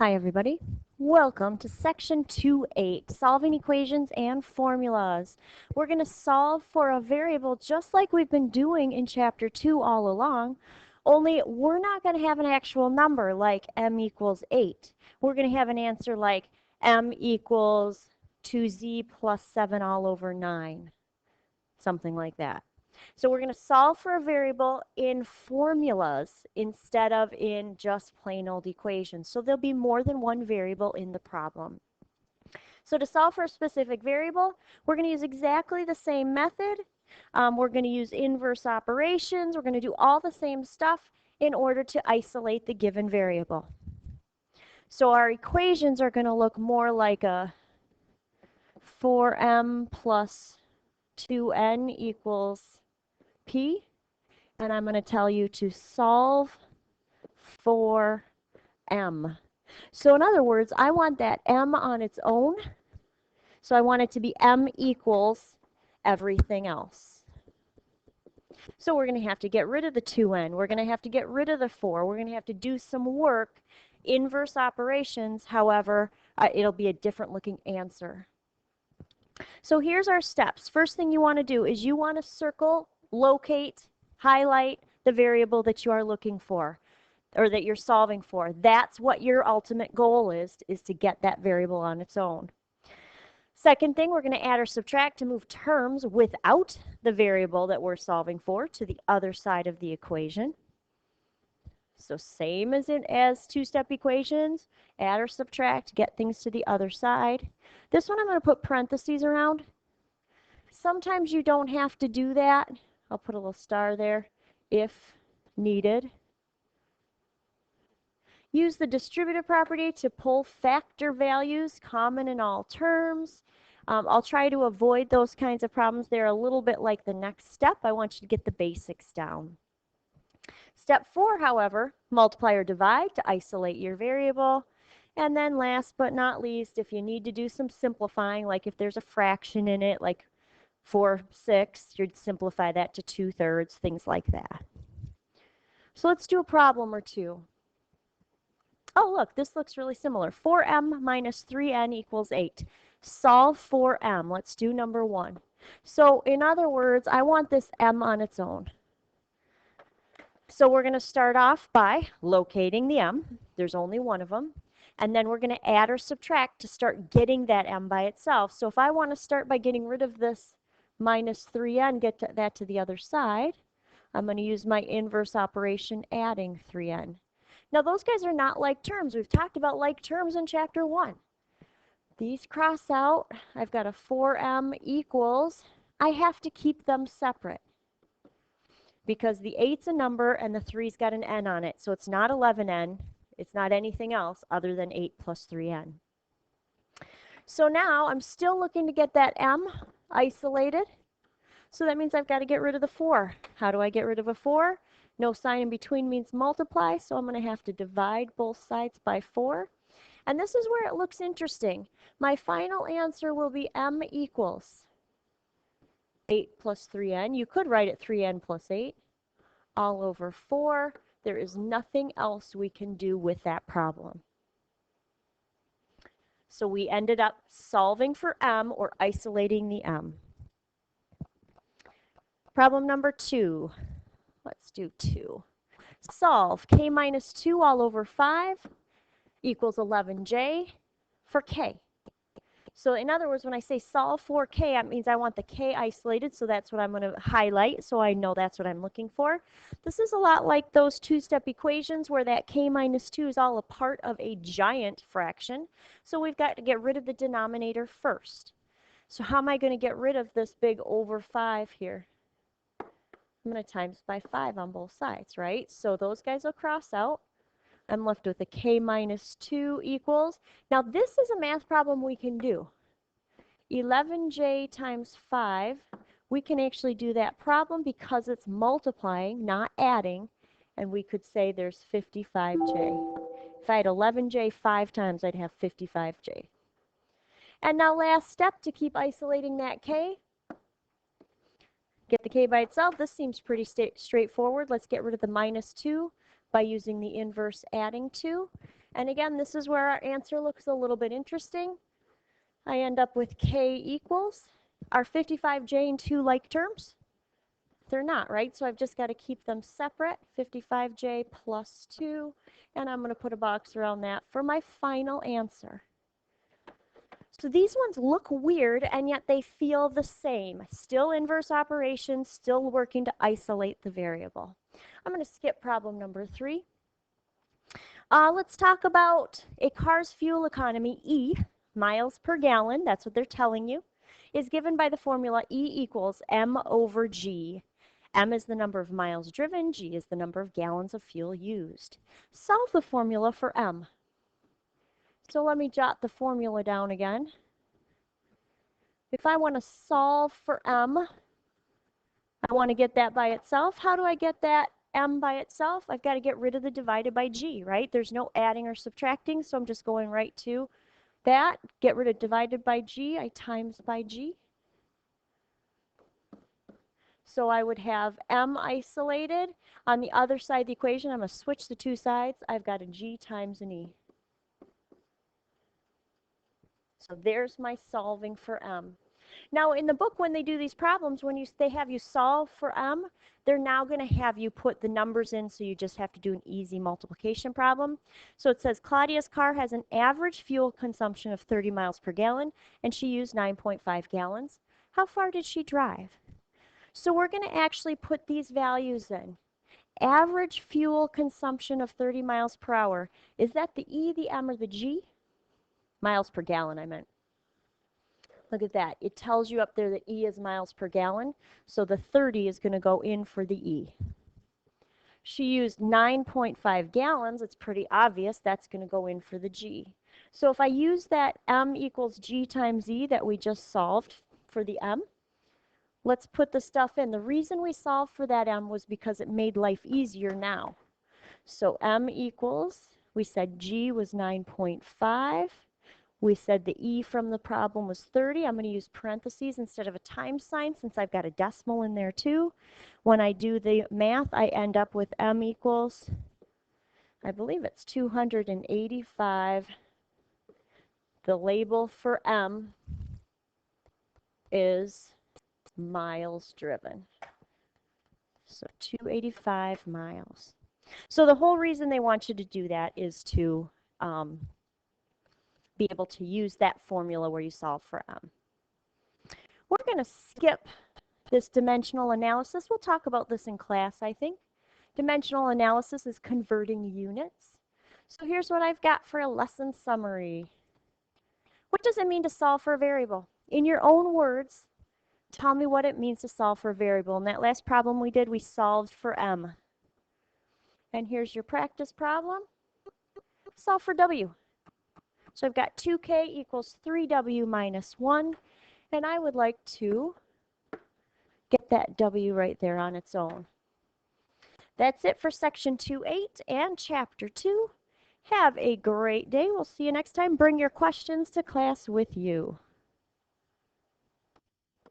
Hi everybody. Welcome to section 2.8, solving equations and formulas. We're going to solve for a variable just like we've been doing in chapter 2 all along, only we're not going to have an actual number like m equals 8. We're going to have an answer like m equals 2z plus 7 all over 9, something like that. So we're going to solve for a variable in formulas instead of in just plain old equations. So there'll be more than one variable in the problem. So to solve for a specific variable, we're going to use exactly the same method. We're going to use inverse operations. We're going to do all the same stuff in order to isolate the given variable. So our equations are going to look more like a 4m plus 2n equals p. And I'm going to tell you to solve for m. So in other words, I want that m on its own. So I want it to be m equals everything else. So we're going to have to get rid of the 2n. We're going to have to get rid of the 4. We're going to have to do some work, inverse operations. However, it'll be a different looking answer. So here's our steps. First thing you want to do is you want to circle, locate, highlight the variable that you are looking for or that you're solving for. That's what your ultimate goal is to get that variable on its own. Second thing, we're going to add or subtract to move terms without the variable that we're solving for to the other side of the equation. So same as two-step equations, add or subtract, get things to the other side. This one I'm going to put parentheses around. Sometimes you don't have to do that. I'll put a little star there if needed. Use the distributive property to pull factor values common in all terms. I'll try to avoid those kinds of problems. They're a little bit like the next step. I want you to get the basics down. Step 4, however, multiply or divide to isolate your variable. And then last but not least, if you need to do some simplifying, like if there's a fraction in it, like 4/6, you'd simplify that to 2/3, things like that. So let's do a problem or two. Oh, look, this looks really similar. 4m minus 3n equals 8. Solve for m. Let's do number 1. So in other words, I want this m on its own. So we're going to start off by locating the m. There's only one of them. And then we're going to add or subtract to start getting that m by itself. So if I want to start by getting rid of this minus 3n, get that to the other side, I'm going to use my inverse operation, adding 3n. Now those guys are not like terms. We've talked about like terms in chapter 1. These cross out. I've got a 4m equals. I have to keep them separate because the 8's a number and the 3's got an n on it. So it's not 11n. It's not anything else other than 8 plus 3n. So now I'm still looking to get that m isolated. So that means I've got to get rid of the 4. How do I get rid of a 4? No sign in between means multiply, so I'm going to have to divide both sides by 4. And this is where it looks interesting. My final answer will be m equals 8 plus 3n. You could write it 3n plus 8 all over 4. There is nothing else we can do with that problem. So we ended up solving for m or isolating the m. Problem number 2. Let's do 2. Solve k minus 2 all over 5 equals 11j for k. So in other words, when I say solve for k, that means I want the k isolated, so that's what I'm going to highlight so I know that's what I'm looking for. This is a lot like those two-step equations where that k minus 2 is all a part of a giant fraction. So we've got to get rid of the denominator first. So how am I going to get rid of this big over 5 here? I'm going to times by 5 on both sides, right? So those guys will cross out. I'm left with a k minus 2 equals. Now this is a math problem we can do. 11j times 5. We can actually do that problem because it's multiplying, not adding. And we could say there's 55j. If I had 11j 5 times, I'd have 55j. And now last step to keep isolating that k. Get the k by itself. This seems pretty straightforward. Let's get rid of the minus 2 by using the inverse adding 2. And again, this is where our answer looks a little bit interesting. I end up with k equals, are 55j and 2 like terms? They're not, right? So I've just got to keep them separate, 55j plus 2, and I'm going to put a box around that for my final answer. So these ones look weird, and yet they feel the same. Still inverse operations, still working to isolate the variable. I'm going to skip problem number 3. Let's talk about a car's fuel economy, E, miles per gallon, that's what they're telling you, is given by the formula E equals M over G. M is the number of miles driven, G is the number of gallons of fuel used. Solve the formula for M. So let me jot the formula down again. If I want to solve for M, I want to get that by itself. How do I get that M by itself? I've got to get rid of the divided by G, right? There's no adding or subtracting, so I'm just going right to that. Get rid of divided by G, I times by G. So I would have M isolated. On the other side of the equation, I'm going to switch the two sides. I've got a G times an E. So there's my solving for M. Now in the book, when they do these problems, when they have you solve for M, they're now going to have you put the numbers in, so you just have to do an easy multiplication problem. So it says Claudia's car has an average fuel consumption of 30 miles per gallon, and she used 9.5 gallons. How far did she drive? So we're going to actually put these values in. Average fuel consumption of 30 miles per hour. Is that the E, the M, or the G? Miles per gallon, I meant. Look at that. It tells you up there that E is miles per gallon, so the 30 is going to go in for the E. She used 9.5 gallons. It's pretty obvious that's going to go in for the G. So if I use that M equals G times E that we just solved for the M, let's put the stuff in. The reason we solved for that M was because it made life easier now. So M equals, we said G was 9.5. We said the E from the problem was 30. I'm going to use parentheses instead of a times sign since I've got a decimal in there too. When I do the math, I end up with M equals, I believe it's 285. The label for M is miles driven. So 285 miles. So the whole reason they want you to do that is to be able to use that formula where you solve for M. We're going to skip this dimensional analysis. We'll talk about this in class, I think. Dimensional analysis is converting units. So here's what I've got for a lesson summary. What does it mean to solve for a variable? In your own words, tell me what it means to solve for a variable. In that last problem we did, we solved for M. And here's your practice problem. Solve for W. So I've got 2k equals 3w minus 1, and I would like to get that w right there on its own. That's it for section 2.8 and chapter 2. Have a great day. We'll see you next time. Bring your questions to class with you.